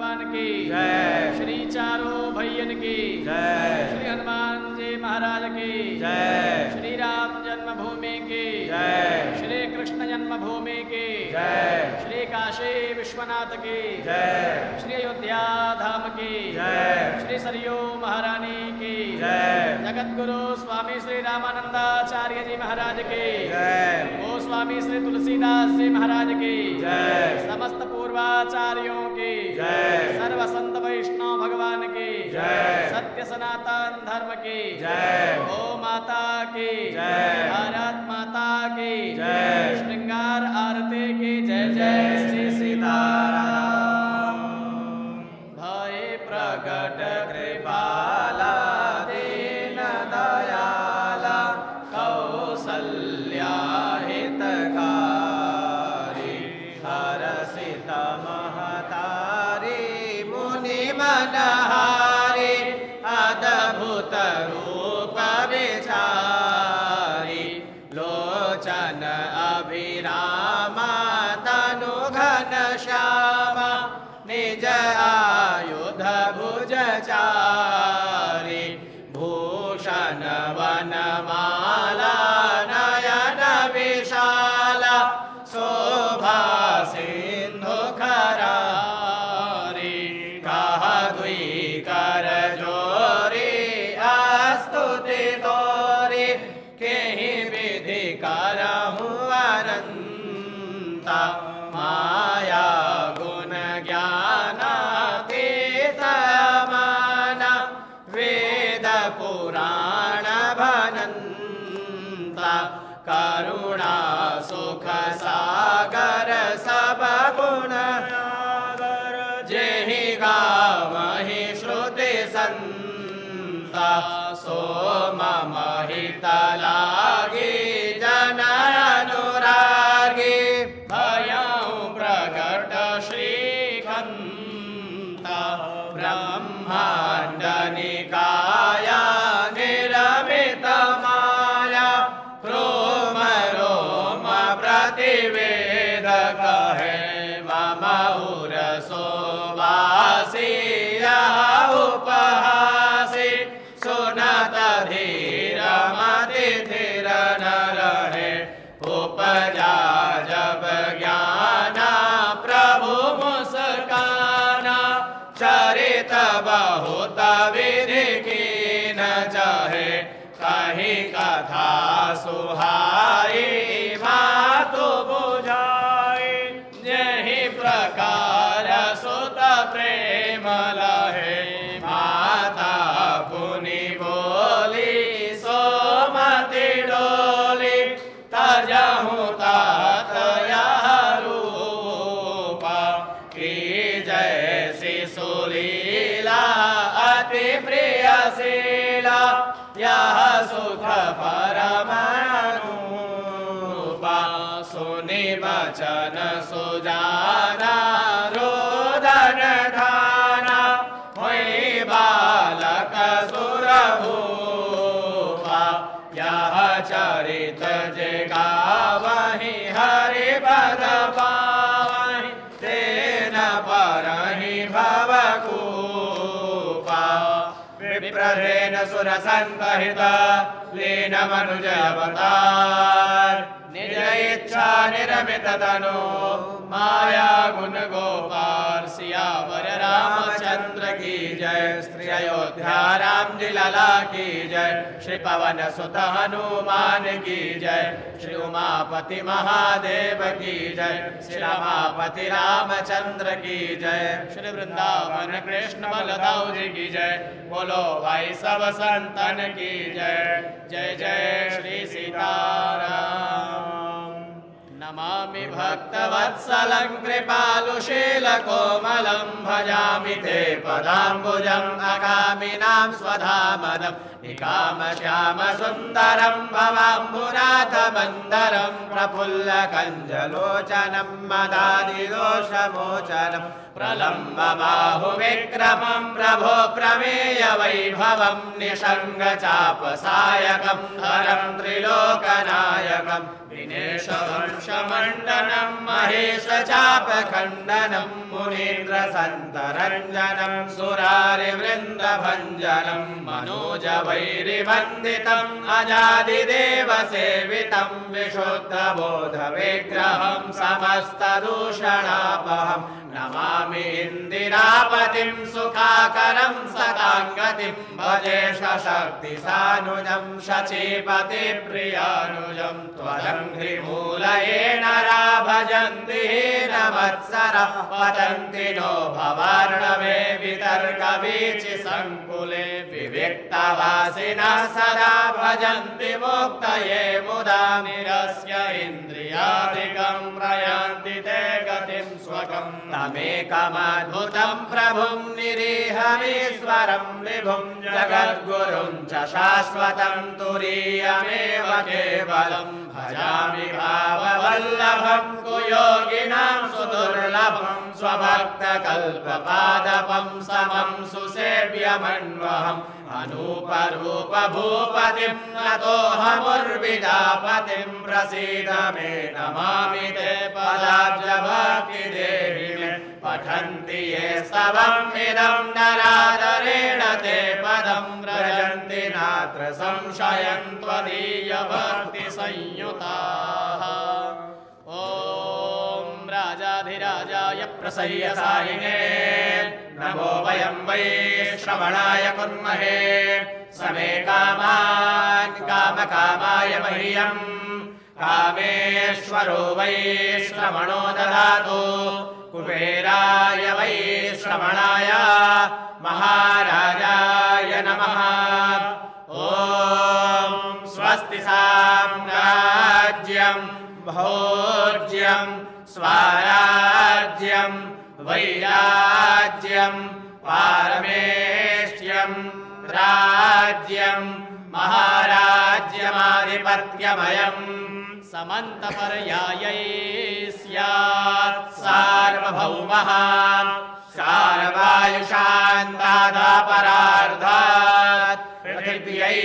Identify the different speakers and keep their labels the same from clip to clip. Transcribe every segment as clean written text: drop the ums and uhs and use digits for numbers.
Speaker 1: भगवान की
Speaker 2: जय।
Speaker 1: श्री चारों भैयन की
Speaker 2: जय।
Speaker 1: श्री हनुमान जी महाराज की
Speaker 2: जय।
Speaker 1: श्री राम जन्मभूमि की
Speaker 2: जय।
Speaker 1: श्री कृष्ण जन्मभूमि की
Speaker 2: जय।
Speaker 1: श्री काशी विश्वनाथ की
Speaker 2: जय।
Speaker 1: श्री अयोध्या धाम की
Speaker 2: जय।
Speaker 1: श्री सरयू महारानी की
Speaker 2: जय।
Speaker 1: जगत गुरु स्वामी श्री रामानंदाचार्य जी महाराज की
Speaker 2: जय।
Speaker 1: ओ स्वामी श्री तुलसीदास जी महाराज की
Speaker 2: जय।
Speaker 1: समस्त पूर्वाचार्यों की
Speaker 2: जय।
Speaker 1: सर्व संत वैष्णव भगवान की
Speaker 2: जय।
Speaker 1: सत्य सनातन धर्म की
Speaker 2: जय।
Speaker 1: गौ माता की
Speaker 2: जय।
Speaker 1: भारत माता की
Speaker 2: जय।
Speaker 1: श्रृंगार आरती की जय जय श्री सीताराम। भय प्रगट कृपाला दीन दयाला कौसल्या हितकारी हरसित महतारी मुनि मनहारी अद्भुत रूप विचारी लोचन अभिरामा तनु घन श्यामा निज आयुध भुज चारी भूषण वनमाला नयन विशाला शोभा सिंधु खरारी कहा दुई कर जोरी स्तुति तोरी केहि विधि करहु अनंता माया गुण ज्ञान तीत माना वेद पुराण भनंता करुणा सुख सागर सब गुण जेहि गावहि श्रुति संता सो मम हित लागी जन अनुरागी भयउ प्रगट श्रीकंता ब्रह्मांड निकाया निरमित माया क्रोम रोम प्रतिवेद कहे मम उरसो वासी उपहासी सुनत धीर मति धीर न रहे उपजा जब ज्ञाना प्रभु मुस्काना चरित बहुत विधि की न चाहे कहीं कथा सुहाई मातु बुझाई यही प्रकार सुत प्रेम लहे माता पुनि बोली सोमति डोली तजहु तात यह रूपा की जैसी सुलीला अति प्रिय शीला यह सुख परमानुपा सुनि वचन सुजाना रोदन धाना हुई बालक सुरभूपा यह चरित जगावहि हरि पद पावहि तेन परहि भवकूपा विप्रधेन सुरसंतहित लीन मनुज अवतार निज इच्छा निरमित तनु माया गुण गोपाल सियावर रामचंद्र की जय श्री अयोध्या राम जी लला की जय श्री पवन सुत हनुमान की जय श्री उमापति महादेव की जय श्री रमापति रामचंद्र की जय श्री वृंदावन कृष्ण बलदाऊ जी की जय बोलो भाई सब संतन की जय जय जय श्री सीताराम। नमामि भक्तवत्सलं कृपालुशीलकोमलं भजामि ते पदाम्बुजम् अकामिनां स्वधामनं निकामश्यामसुन्दरं भवाम्बुनाथमन्दरं प्रफुल्लकञ्जलोचनं मदादिदोषमोचनं प्रलम्बबाहुविक्रमं प्रभो प्रमेयवैभवं निषङ्गचापसायकं हरं त्रिलोकनायकम्
Speaker 2: नायकम् दिनेशवंशमण्डनम् महेशचापखण्डनम् मुनीन्द्रसन्तरञ्जनम् सुरारिवृन्दभञ्जनम् मनोजवैरिवन्दितम् अजादिदेवसेवितम् विशुद्धबोधविग्रहम् समस्तदूषणापहम् नमामि इन्दिरापतिम् सुखाकरम् सताङ्गतिम् भजे शक्तिसानुजम् शचीपतिप्रियानुजम् त्वदङ्घ्रिमूलयेन भजन्ति हीनवत्सरः पतन्ति नो भवार्णवे वितर्कवीचिसङ्कुले विविक्तवासिनः सदा भजन्ति मुक्तये मुदा निरस्य इन्द्रियादिकम् प्रयान्ति ते गतिम् स्वकम् तमेकमद्भुतम् प्रभुम् निरीहमीश्वरम् विभुम् जगद्गुरुम् च शाश्वतम् तुरीयमेव केवलम् भजामि भाववल्लभम् कुयोगिनाम् सुदुर्लभम् स्वभक्तकल्पपादपम् समम् सुसेव्यमन्वहम् अनूपरूपभूपतिम् नतोऽहमुर्विजापतिम् प्रसीद मे नमामि ते पदाब्जभक्तिदेहि मे पठन्ति ये स्तवम् इदम् नरादरेण ते पदम् व्रजन्ति नात्र संशयम् त्वदीयभक्तिसंयुताः। ॐ राजाधिराजाय प्रसह्यसायिने नमो वयं वै श्रवणाय कुर्महे समे कामान् कामकामाय मह्यम् कामेश्वरो वै श्रवणो ददातु कुबेराय वै श्रवणाय महाराजाय नमः। ॐ स्वस्ति साम्राज्यम् भोज्यम् स्वाराज्यम् वैराज्यम् पारमेष्ट्यम् राज्यम् महाराज्यमाधिपत्यमयम् समन्तपर्यायै स्यात् सार्वभौमः शार्वायुषान्तादापरार्धात् पृथिव्यै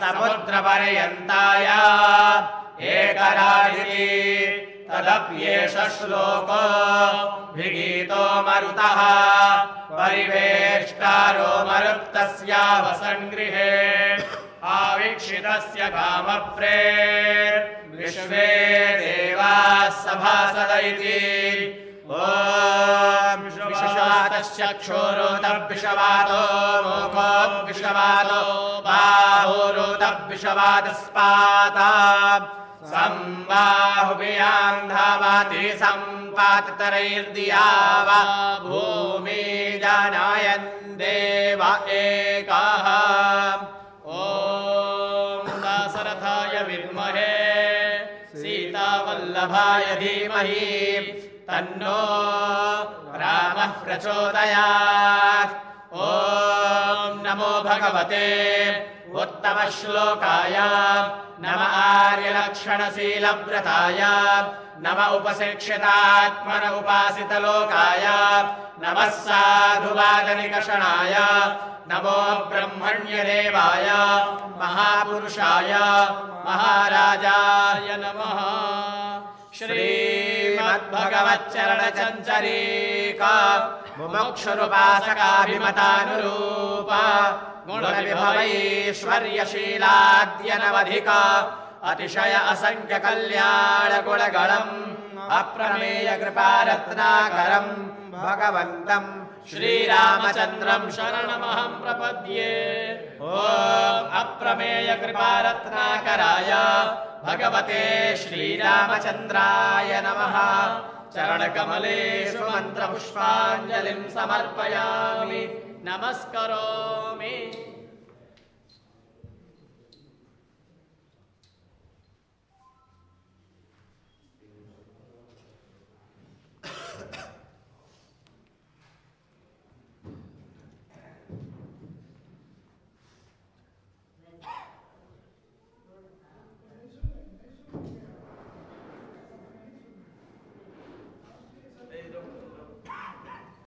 Speaker 2: समुद्रपर्यन्ताय एकराजिति तदप्येष श्लोको विगीतो मरुतः परिवेष्टारो मरुत्तस्यावसङ्गृहे आवीक्षितस्य कामप्रेर्विश्वे देवाः सभासदैति ॐ विश्वातस्य क्षोरोतविषवातो मुखोऽविषवातो बाहुरोतविषवातस्पाता संबाहुभियाम् धावति सम्पाततरैर्दिया वा भूमि जानायन् देव एकः। ॐ दाशरथाय विद्महे सीतावल्लभाय धीमहि तन्नो रामः प्रचोदयात्। ॐ नमो भगवते उत्तमश्लोकाय नम आर्यलक्षणशीलव्रताय नम उपशिक्षितात्मन उपासितलोकाय नमः साधुवादनिकषणाय नमो ब्रह्मण्यदेवाय महापुरुषाय महाराजाय नमः। श्रीमद्भगवच्चरणचञ्चरीका मुमुक्षुरुपासकाभिमतानुरूप गुणविभवैश्वर्यशीलाद्यनवधिका अतिशय असंख्य कल्याण गुणगणम् अप्रमेय कृपारत्नाकरम् भगवन्तम् श्रीरामचन्द्रम् शरणमहं प्रपद्ये। ॐ अप्रमेय कृपारत्नाकराय भगवते श्रीरामचन्द्राय नमः। चरणकमलेषु मन्त्रपुष्पाञ्जलिं समर्पयामि नमस्करोमि।